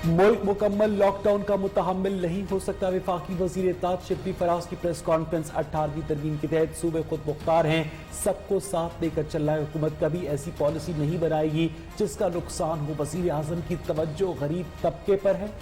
मुल्क मुकम्मल लॉकडाउन का मुतहम्मिल नहीं हो सकता। वफाकी वज़ीर इत्तलात शिबली फराज की प्रेस कॉन्फ्रेंस। 18वीं तरमीम के तहत सूबे खुद मुख्तार हैं, सबको साथ लेकर चल रहा है। हुकूमत कभी ऐसी पॉलिसी नहीं बनाएगी जिसका नुकसान हो। वज़ीर आज़म की तवज्जो गरीब तबके पर है।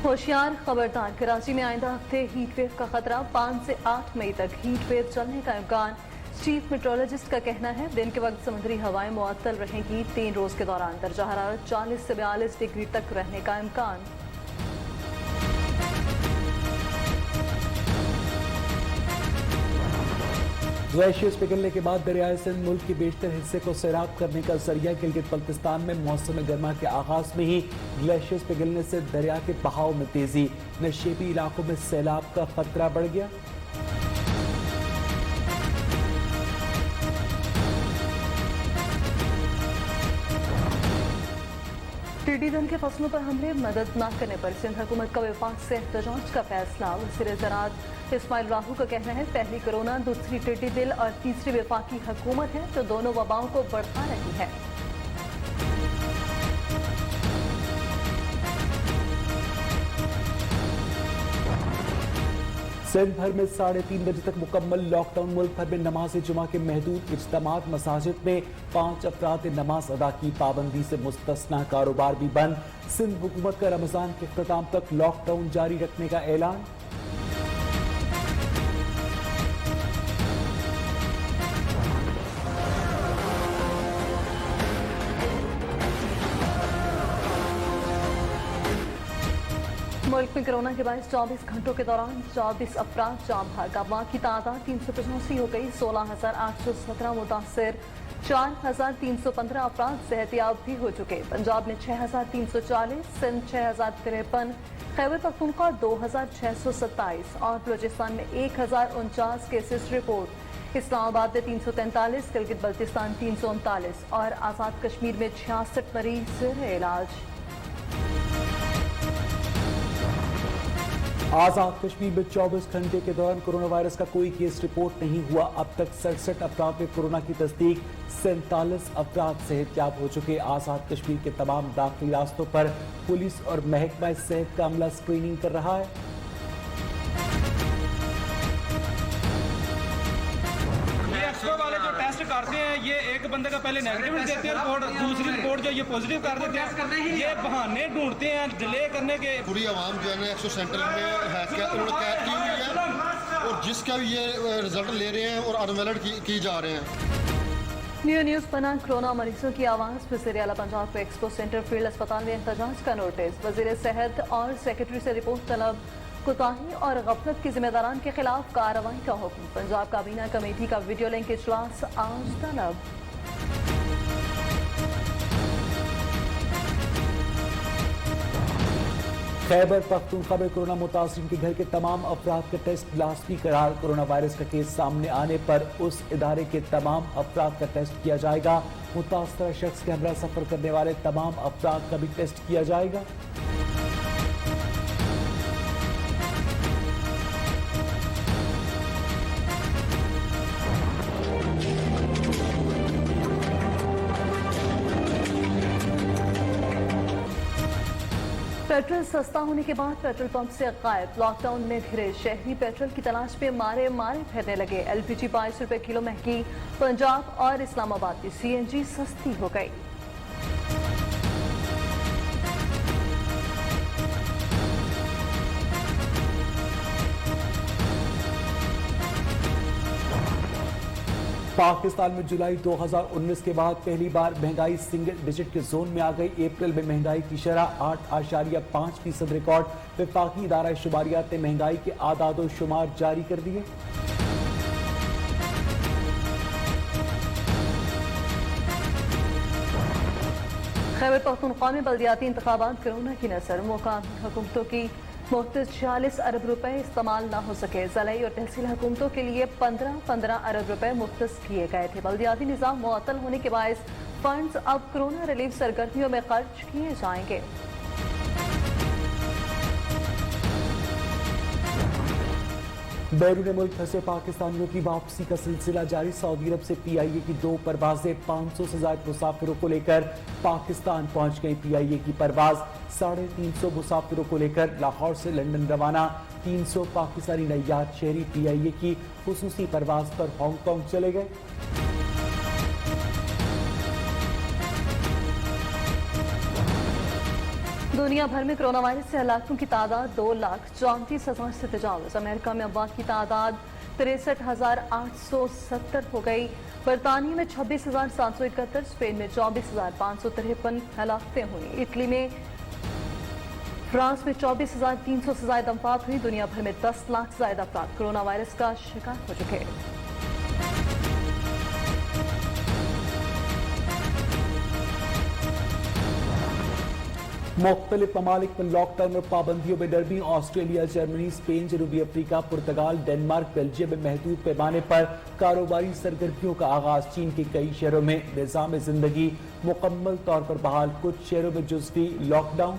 होशियार खबरदार, कराची में आइंदा हफ्ते हीट वेव का खतरा। 5 से 8 मई तक हीट वेव चलने का इम्कान। चीफ मेट्रोलॉजिस्ट का कहना है दिन के वक्त समुद्री हवाएं मुअत्तल रहेंगी। 3 रोज के दौरान दर्जा हरारत 40 से 42 डिग्री तक रहने का इम्कान। ग्लेशियर्स पिघलने के बाद दरियाए सिंध मुल्क के बेशतर हिस्से को सैराब करने का जरिया। गिलगित बल्तिस्तान में मौसम गर्मा के आगाज में ही ग्लेशियर्स पिघलने से दरिया के बहाव में तेजी। नशेबी इलाकों में सैलाब का खतरा बढ़ गया। टिड्डी दल के फसलों पर हमले मदद न करने पर सिंध हुकूमत का विफाक से एहतजाज का फैसला। वज़ीर ज़राअत इस्माइल राहू का कहना है पहली कोरोना, दूसरी टिड्डी दिल और तीसरी विफाकी हुकूमत है जो दोनों वबाओं को बढ़ा रही है। सिंध भर में 3:30 बजे तक मुकम्मल लॉकडाउन। मुल्क भर में नमाज जुमा के महदूद इज्तिमात। मसाजिद में 5 अफराद ने नमाज अदा की। पाबंदी से मुस्तस्ना कारोबार भी बंद। सिंध हुकूमत का रमजान के इख्तिताम तक लॉकडाउन जारी रखने का ऐलान। मुल्क में कोरोना के बाद 24 घंटों के दौरान 24 अफराद जान भाग। अफवाह की तादाद 385 हो गई। 16,817 मुतासर। 4,315 अफराद सेहतियाब भी हो चुके। पंजाब ने 6,340, सिंध 6,053, खैबर पख्तूनख्वा 2,627 और बलूचिस्तान में 1,049 केसेस रिपोर्ट। इस्लामाबाद में 343, गिलगित बल्तिस्तान 339 और आज़ाद कश्मीर में 66 मरीज ज़ेर इलाज। आजाद कश्मीर में 24 घंटे के दौरान कोरोना वायरस का कोई केस रिपोर्ट नहीं हुआ। अब तक 67 अफराद में कोरोना की तस्दीक। 47 अफराद सेहतयाब हो चुके। आजाद कश्मीर के तमाम दाखिली रास्तों पर पुलिस और महकमा सेहत का अमला स्क्रीनिंग कर रहा है। वाले जो टेस्ट करते हैं ये एक बंदे का पहले नेगेटिव देते हैं रिपोर्ट, दूसरी रिपोर्ट जो ये पॉजिटिव कर देते हैं। ये बहाने ढूंढते हैं डिले करने के। पूरी आवाम जो है ना 100 सेंटर में है उन्होंने कैद की हुई है और जिसका भी ये रिजल्ट ले रहे हैं और अनवेलिड की जा रहे हैं। न्यूज़ बना कोरोना मरीजों की आवाज़। वज़ीर आला पंजाब को एक्सपो सेंटर फील्ड अस्पताल में एहतजाज का नोटिस। वज़ीर सेहत और सेक्रेटरी से रिपोर्ट तलब। कोताही और गफलत के जिम्मेदारान के खिलाफ कार्रवाई का हुक्म। पंजाब काबीना कमेटी का वीडियो लिंक इजलास आज तलब। खैबर पख्तूनख्वा में कोरोना मुतासिरीन के घर के तमाम अफराद का टेस्ट लाजमी करार। कोरोना वायरस का केस सामने आने पर उस इदारे के तमाम अफराद का टेस्ट किया जाएगा। मुतासरा शख्स के हमरा सफर करने वाले तमाम अफराद का भी टेस्ट किया जाएगा। पेट्रोल सस्ता होने के बाद पेट्रोल पंप से गायब। लॉकडाउन में घिरे शहरी पेट्रोल की तलाश में मारे फिरने लगे। एलपीजी 22 रुपए किलो महंगी। पंजाब और इस्लामाबाद की सीएनजी सस्ती हो गई। पाकिस्तान में जुलाई 2019 के बाद पहली बार महंगाई सिंगल डिजिट के जोन में आ गई। अप्रैल में महंगाई की शरह 8.5% रिकॉर्ड। वफाकी इदारा शुमारियात ने महंगाई के आदादो शुमार जारी कर दिए। खैबर पख्तूनख्वा में बल्दियाती इंतखाबात कोरोना की नजर। मुकामी हुकूमतों की मुख्तलिफ 46 अरब रुपए इस्तेमाल न हो सके। ज़िला और तहसील हुकूमतों के लिए 15-15 अरब रुपए मुख्तस किए गए थे। बल्दियाती निज़ाम मुअत्तल होने के बायस फंड्स अब कोरोना रिलीफ सरगर्मियों में खर्च किए जाएंगे। बैरून मुल्क फंसे पाकिस्तानियों की वापसी का सिलसिला जारी। सऊदी अरब से PIA की 2 परवाजें 500 से ज्यादा मुसाफिरों को लेकर पाकिस्तान पहुंच गई। PIA की परवाज 350 मुसाफिरों को लेकर लाहौर से लंदन रवाना। 300 पाकिस्तानी नैयाद शहरी PIA की खुसूसी परवाज पर हांगकांग चले गए। दुनिया भर में कोरोना वायरस से हलाकों की तादाद 2,34,000 से तजावज़। अमेरिका में अमवात की तादाद 63,870 हो गई। बरतानिया में 26,771, स्पेन में 24,553 हलाकतें हुई। इटली में फ्रांस में 24,300 से ज्यादा वफात हुई। दुनिया भर में 10 लाख से ज्यादा अफराद कोरोना वायरस का शिकार हो चुके हैं। मुख्तलिफ ममालिक में लॉकडाउन और पाबंदियों में नरमी। ऑस्ट्रेलिया, जर्मनी, स्पेन, जनूबी अफ्रीका, पुर्तगाल, डेनमार्क, बेल्जियम में महदूद पैमाने पर कारोबारी सरगर्मियों का आगाज। चीन के कई शहरों में निज़ाम जिंदगी मुकम्मल तौर पर बहाल। कुछ शहरों में जुज़वी लॉकडाउन।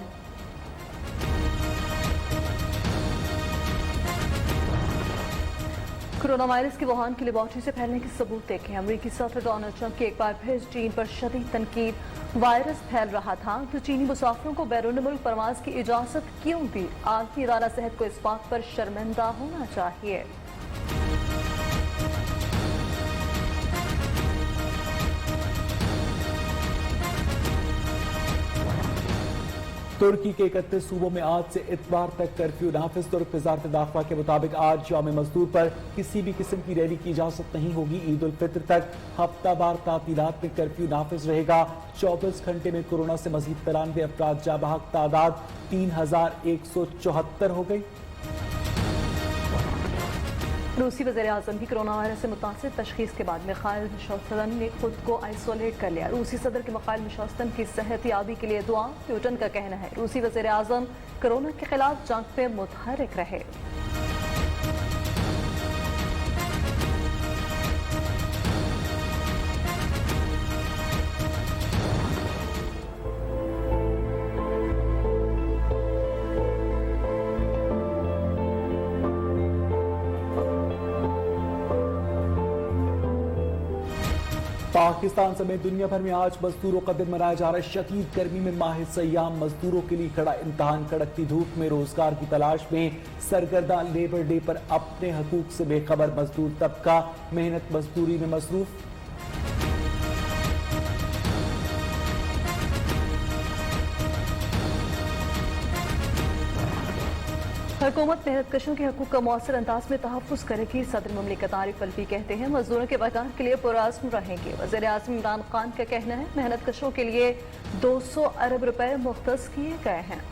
कोरोना वायरस की वुहान की लेबॉर्ट्री से फैलने के सबूत देखें। अमेरिकी सदर डोनाल्ड ट्रंप की एक बार फिर चीन पर शदीद तनकीद। वायरस फैल रहा था तो चीनी मुसाफिरों को बैरून मुल्क परवाज की इजाजत क्यों दी? आलमी इदारा सेहत को इस बात पर शर्मिंदा होना चाहिए। तुर्की के 31 सूबों में आज से इतवार तक कर्फ्यू नाफिज। तुर्क वजारत दाखिला के मुताबिक आज यौम मजदूर पर किसी भी किस्म की रैली की इजाजत नहीं होगी। ईद उल फित्र तक हफ्तावार तातीलात में कर्फ्यू नाफिज रहेगा। 24 घंटे में कोरोना से मजीद 93 अफराद जा बहक। तादाद 3,174 हो गई। रूसी वज़ीर-ए-आज़म भी कोरोना वायरस से मुतासिर। तशखीस के बाद मिखाइल मिशोस्तान ने खुद को आइसोलेट कर लिया। रूसी सदर के मिखाइल मिशोस्तान की सेहत याबी के लिए दुआ। प्यूटन का कहना है रूसी वज़ीर-ए-आज़म कोरोना के खिलाफ जंग पे मुतहरिक रहे। पाकिस्तान समेत दुनिया भर में आज मजदूरों का दिन मनाया जा रहा है। शदीद गर्मी में माह सयाम मजदूरों के लिए खड़ा इम्तहान। कड़कती धूप में रोजगार की तलाश में सरगर्दा लेबर डे पर अपने हकूक से बेखबर मजदूर तबका मेहनत मजदूरी में मसरूफ। हुकूमत मेहनत कशों के हकूक का मौसर अंदाज में तहफ़्फ़ुज़ करेगी। सदर मुमलिकत आरिफ अलवी कहते हैं मजदूरों के वक़ार के लिए पुरअज़्म रहेंगे। वज़ीर-ए-आज़म इमरान खान का कहना है मेहनत कशों के लिए 200 अरब रुपए मुख्तस किए गए हैं।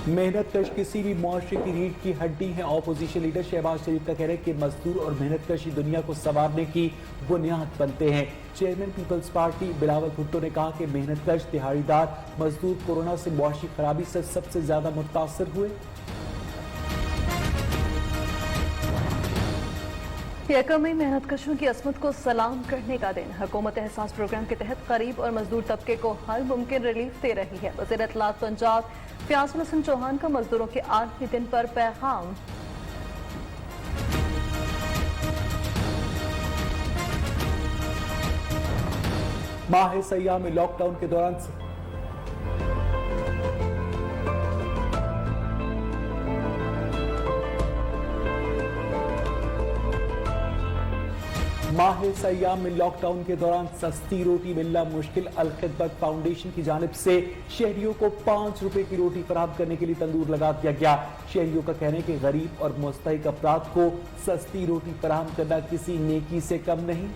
मेहनत कश किसी भी मुआशरे की रीढ़ की हड्डी है। ऑपोजिशन लीडर शहबाज शरीफ का कहना है कि मजदूर और मेहनत कश दुनिया को संवारने की बुनियाद बनते हैं। चेयरमैन पीपल्स पार्टी बिलावल भुट्टो ने कहा कि मेहनत कश दिहाड़ीदार मजदूर कोरोना से मुआशी खराबी से सबसे ज्यादा मुतासर हुए। यकम मेहनत कशों की असमत को सलाम करने का दिन। हुकूमत एहसास प्रोग्राम के तहत गरीब और मजदूर तबके को हर मुमकिन रिलीफ दे रही है। वज़ीर इत्तलात पंजाब फयाजुल हसन चौहान का मजदूरों के आलमी दिन पर पैगाम। माह सयाम में लॉकडाउन के दौरान माह सयाम में लॉकडाउन के दौरान सस्ती रोटी मिलना मुश्किल। अल खिदमत फाउंडेशन की जानिब से शहरियों को 5 रुपए की रोटी फराहम करने के लिए तंदूर लगा दिया गया। शहरियों का कहना है कि गरीब और मुस्तहिक अफराद को सस्ती रोटी फराहम करना किसी नेकी से कम नहीं।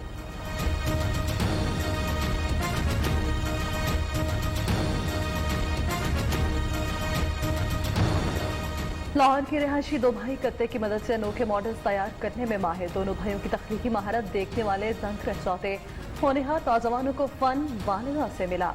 लाहौर के रिहायशी दो भाई कत्ते की मदद से अनोखे मॉडल्स तैयार करने में माहिर। दोनों भाइयों की तख्लीकी महारत देखने वाले दंग रह जाते। होनहार नौजवानों को फन वालिदा से मिला।